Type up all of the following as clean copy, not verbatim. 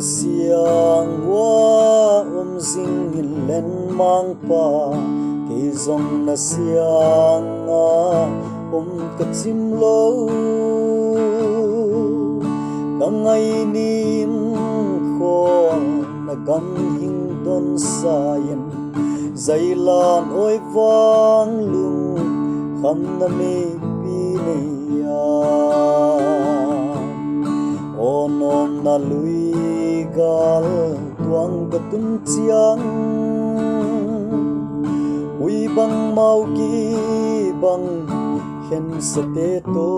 siang wa zing in len mang pa ke zong na siang ka chim lo kangai nin khon na gam hing don sayen zailan oi wang lung kham na me pi ne ya onom na lui gal tuang katun chiang ui bang mau ki bang khen sate to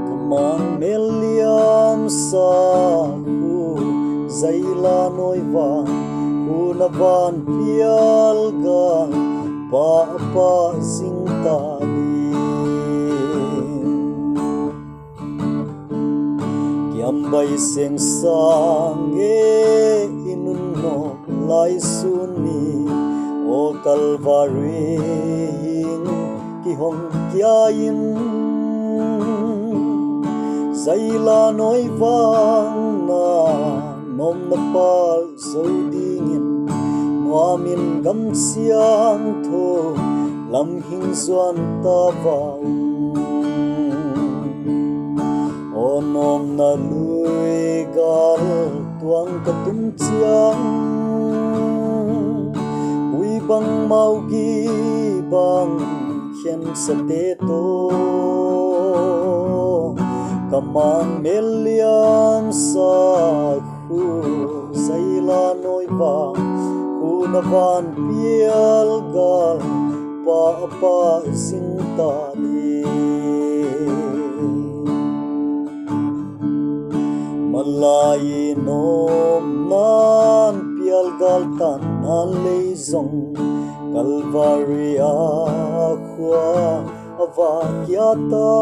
kamang meliam sa ku zaila noi wang na van pial gan pa pa sing ta ni kiam bai seng sang e inun no lai suni o kalvari hing ki hong kya in zaila noi wang na nom na pal so dingin Amin gam siang tho lam hing zuan ta vào onom na lui gal tuang katun chiang ui bang mau gi bang khen sate to kamang meliam sa khu zaila noi bang na van pial gal pa pa sing ta ni malai nom nan pial gal tan na le zong kalvari a khwa ava kya ta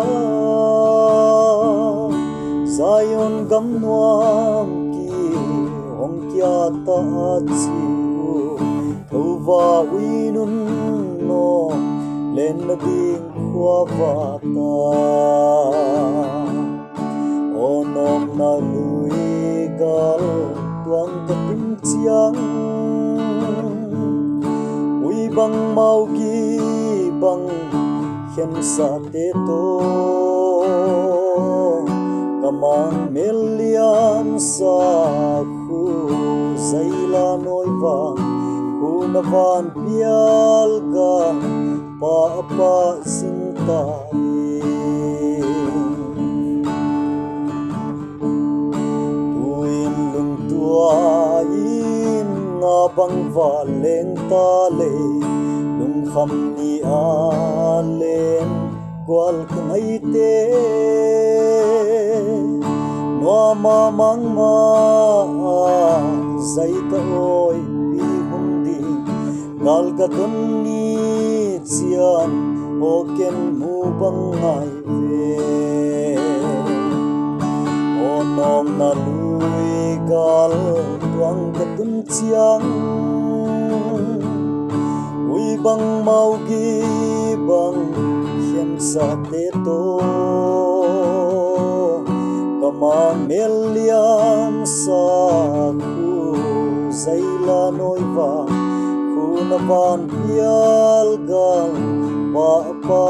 zion gam nuam ki hong kya ta chi Tova winun no len na ding kwa vata onom na lui gal tuang katim chiang ui bang mau gi bang khen sa te to kamang melian sa khu zaila noi vang na van pial gan pa pa sing ta ni tuin lung tua in nga bang va leng ta le lung kham ni a len gwal knai te no ma mang ma zai ka oi gal ka dun ni chian o ken mu bang ngai ve o nom na lui gal tuang ka dun chiang ui bang mau gi bang khen sa te to kamang meliam sa khu zaila noi vang na van pial gal pa pa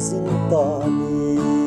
sing ta ni